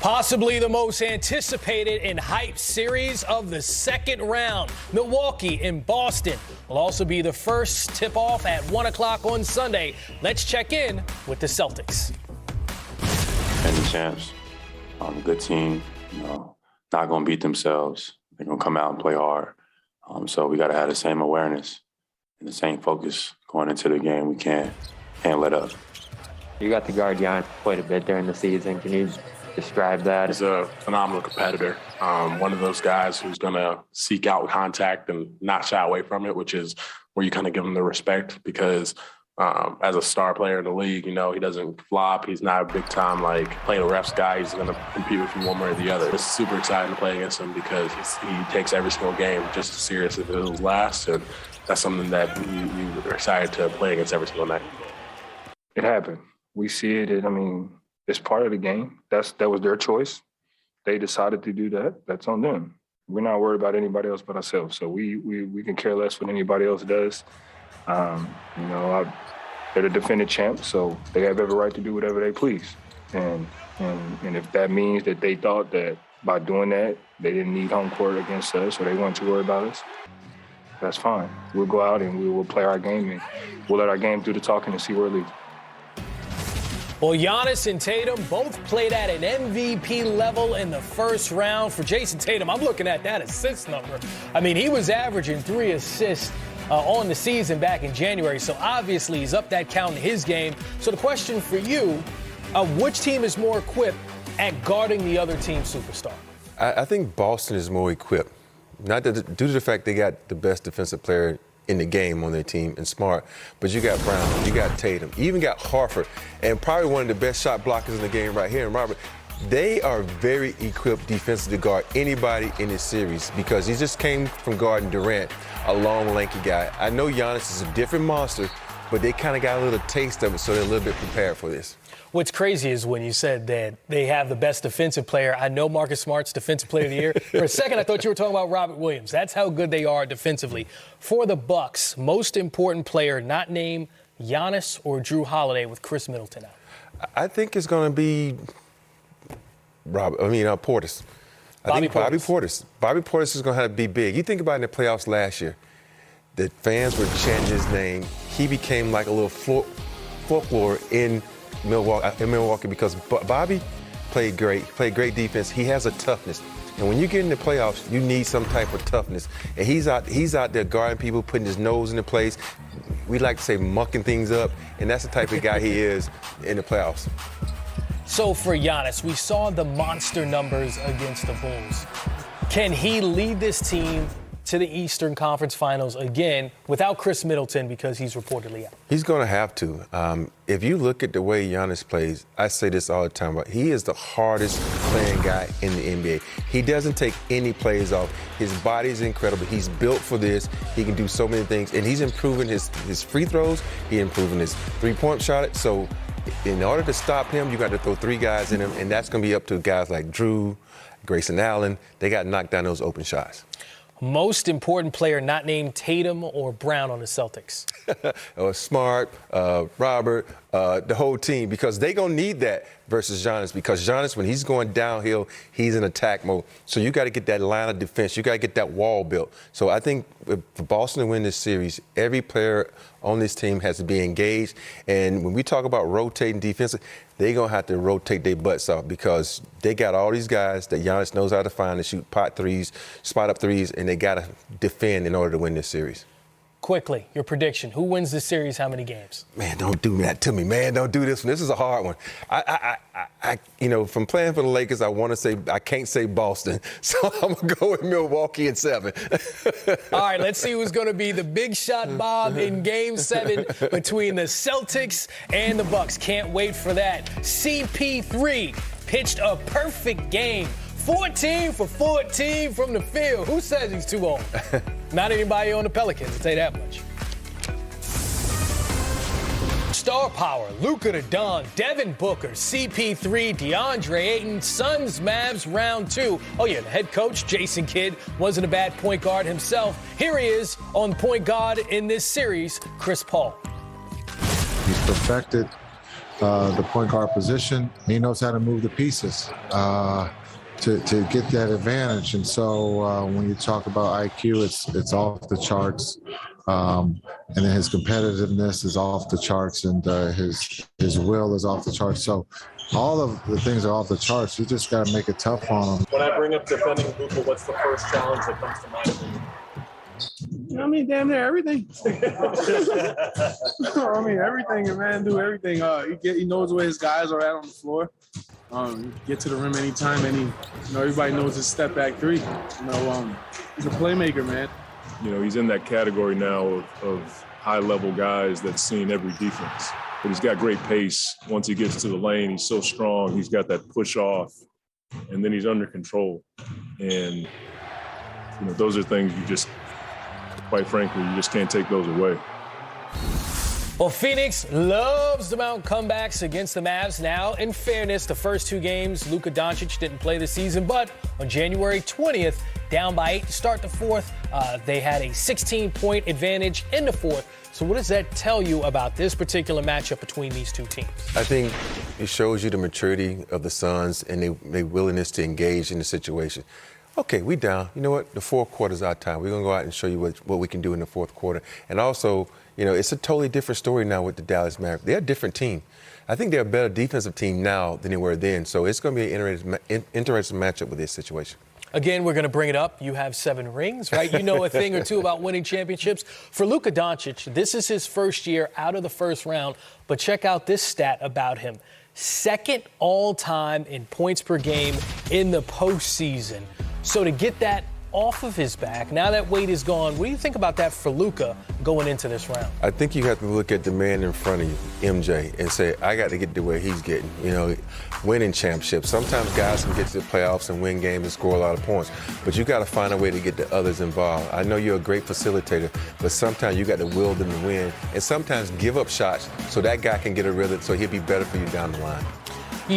Possibly the most anticipated and hyped series of the second round. Milwaukee and Boston will also be the first tip-off at 1 o'clock on Sunday. Let's check in with the Celtics. Defending champs, good team, not going to beat themselves. They're going to come out and play hard. So we got to have the same awareness and the same focus going into the game. We can't let up. You got to guard Giannis quite a bit during the season. Can you describe that? He's a phenomenal competitor. One of those guys who's going to seek out contact and not shy away from it, which is where you kind of give him the respect because as a star player in the league, he doesn't flop. He's not a big-time, play the refs guy. He's going to compete with you one way or the other. It's super exciting to play against him because he takes every single game just as serious as it was last, and that's something that you are excited to play against every single night. It happened. We see it. It's part of the game. That was their choice. They decided to do that. That's on them. We're not worried about anybody else but ourselves. So we can care less what anybody else does. They're the defending champs, so they have every right to do whatever they please. And if that means that they thought that by doing that, they didn't need home court against us or they weren't too worried about us, that's fine. We'll go out and we will play our game and we'll let our game do the talking and see where it leads. Well, Giannis and Tatum both played at an MVP level in the first round. For Jason Tatum, I'm looking at that assist number. He was averaging 3 assists on the season back in January, so obviously he's up that count in his game. So the question for you, which team is more equipped at guarding the other team's superstar? I think Boston is more equipped, due to the fact they got the best defensive player in the game on their team and Smart, but you got Brown, you got Tatum, you even got Harford, and probably one of the best shot blockers in the game right here, and Robert. They are very equipped defensively to guard anybody in this series because he just came from guarding Durant, a long, lanky guy. I know Giannis is a different monster, but they kind of got a little taste of it, so they're a little bit prepared for this. What's crazy is when you said that they have the best defensive player. I know Marcus Smart's Defensive Player of the Year. For a second, I thought you were talking about Robert Williams. That's how good they are defensively. For the Bucks, most important player not named Giannis or Drew Holiday with Chris Middleton out. I think it's going to be Portis. Bobby Portis. Bobby Portis is going to have to be big. You think about it in the playoffs last year. The fans were chanting his name. He became like a little folklore in Milwaukee because Bobby played great defense. He has a toughness. And when you get in the playoffs, you need some type of toughness. And he's out there guarding people, putting his nose into place. We like to say mucking things up, and that's the type of guy he is in the playoffs. So for Giannis, we saw the monster numbers against the Bulls. Can he lead this team to the Eastern Conference Finals again without Chris Middleton because he's reportedly out? He's going to have to. If you look at the way Giannis plays, I say this all the time, but he is the hardest playing guy in the NBA. He doesn't take any plays off. His body is incredible. He's built for this. He can do so many things, and he's improving his free throws. He's improving his three-point shot. So in order to stop him, you got to throw 3 guys in him, and that's going to be up to guys like Drew, Grayson Allen. They got to knock down those open shots. Most important player not named Tatum or Brown on the Celtics? Smart, Robert, the whole team, because they're going to need that versus Giannis, because Giannis, when he's going downhill, he's in attack mode. So you got to get that line of defense. You got to get that wall built. So I think for Boston to win this series, every player on this team has to be engaged. And when we talk about rotating defense, they're going to have to rotate their butts off because they got all these guys that Giannis knows how to find and shoot spot-up threes, and they got to defend in order to win this series. Quickly, your prediction. Who wins this series? How many games? Man, don't do that to me, man. Don't do this one. This is a hard one. From playing for the Lakers, I can't say Boston. So I'm going to go with Milwaukee in 7. All right, let's see who's going to be the big shot, Bob, in Game 7 between the Celtics and the Bucks. Can't wait for that. CP3 pitched a perfect game. 14 for 14 from the field. Who says he's too old? Not anybody on the Pelicans, I'll tell you that much. Star power, Luka the Don, Devin Booker, CP3, DeAndre Ayton, Suns, Mavs, round 2. Oh yeah, the head coach, Jason Kidd, wasn't a bad point guard himself. Here he is on point guard in this series, Chris Paul. He's perfected the point guard position. He knows how to move the pieces to get that advantage. And so when you talk about IQ, it's off the charts. And then his competitiveness is off the charts, and his will is off the charts. So all of the things are off the charts. You just got to make it tough on him. When I bring up defending Luka, what's the first challenge that comes to mind for you? I mean, damn near everything. I mean, everything, man, do everything. He knows where his guys are at on the floor. Get to the rim anytime, everybody knows his step back three. He's a playmaker, man. He's in that category now of high-level guys that's seen every defense. But he's got great pace. Once he gets to the lane, he's so strong. He's got that push off, and then he's under control. And, those are things you just, quite frankly, you just can't take those away. Well, Phoenix loves to mount comebacks against the Mavs. Now, in fairness, the first two games, Luka Doncic didn't play the season, but on January 20th, down by 8 to start the fourth, they had a 16-point advantage in the fourth. So what does that tell you about this particular matchup between these two teams? I think it shows you the maturity of the Suns and their willingness to engage in the situation. Okay, we down. You know what? The fourth quarter is our time. We're going to go out and show you what we can do in the fourth quarter. And also, it's a totally different story now with the Dallas Mavericks. They're a different team. I think they're a better defensive team now than they were then. So it's going to be an interesting matchup with this situation. Again, we're going to bring it up. You have 7 rings, right? You know a thing or two about winning championships. For Luka Doncic, this is his first year out of the first round. But check out this stat about him. Second all-time in points per game in the postseason. So to get that off of his back, now that weight is gone, what do you think about that for Luka going into this round? I think you have to look at the man in front of you, MJ, and say, I got to get to where he's getting, winning championships. Sometimes guys can get to the playoffs and win games and score a lot of points, but you got to find a way to get the others involved. I know you're a great facilitator, but sometimes you got to will them to win, and sometimes give up shots so that guy can get a rhythm so he'll be better for you down the line.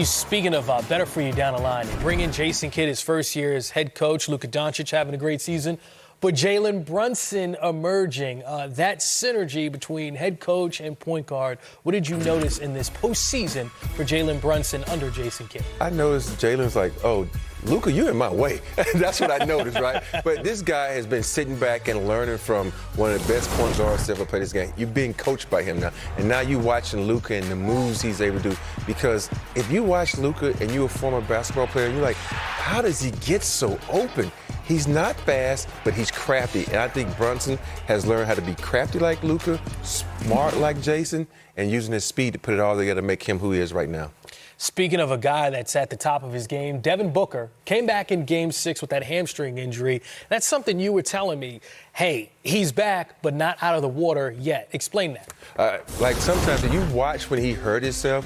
Speaking of better for you down the line, you bring in Jason Kidd his first year as head coach, Luka Doncic having a great season, but Jalen Brunson emerging. That synergy between head coach and point guard, what did you notice in this postseason for Jalen Brunson under Jason Kidd? I noticed Jalen's like, oh, Luka, you're in my way. That's what I noticed, right? But this guy has been sitting back and learning from one of the best point guards to ever play this game. You're being coached by him now. And now you're watching Luka and the moves he's able to do. Because if you watch Luka and you're a former basketball player, you're like, how does he get so open? He's not fast, but he's crafty. And I think Brunson has learned how to be crafty like Luka, smart like Jason, and using his speed to put it all together to make him who he is right now. Speaking of a guy that's at the top of his game, Devin Booker came back in Game 6 with that hamstring injury. That's something you were telling me, hey, he's back, but not out of the water yet. Explain that. Like sometimes if you watch when he hurt himself,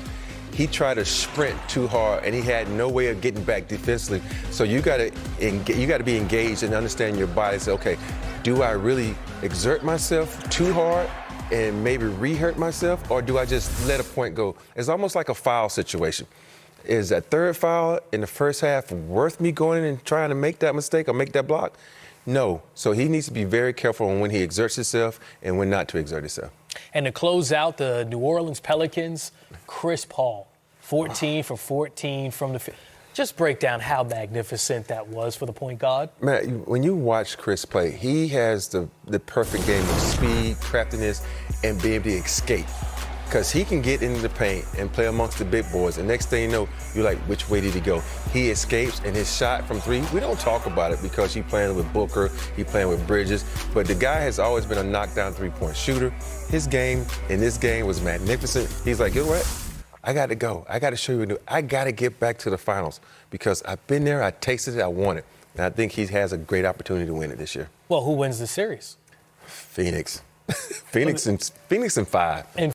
he tried to sprint too hard, and he had no way of getting back defensively. So you got to be engaged and understand your body. Say, okay, do I really exert myself too hard and maybe re-hurt myself, or do I just let a point go? It's almost like a foul situation. Is that third foul in the first half worth me going in and trying to make that mistake or make that block? No. So he needs to be very careful on when he exerts himself and when not to exert himself. And to close out the New Orleans Pelicans, Chris Paul, 14 for 14 from the field. Just break down how magnificent that was for the point guard. Man, when you watch Chris play, he has the perfect game of speed, craftiness, and being able to escape. Because he can get into the paint and play amongst the big boys. And next thing you know, you're like, which way did he go? He escapes, and his shot from 3, we don't talk about it because he's playing with Booker, he's playing with Bridges. But the guy has always been a knockdown 3-point shooter. His game in this game was magnificent. He's like, you know what? I got to go. I got to show you. I got to get back to the finals because I've been there. I tasted it. I want it. And I think he has a great opportunity to win it this year. Well, who wins the series? Phoenix. Phoenix in 5.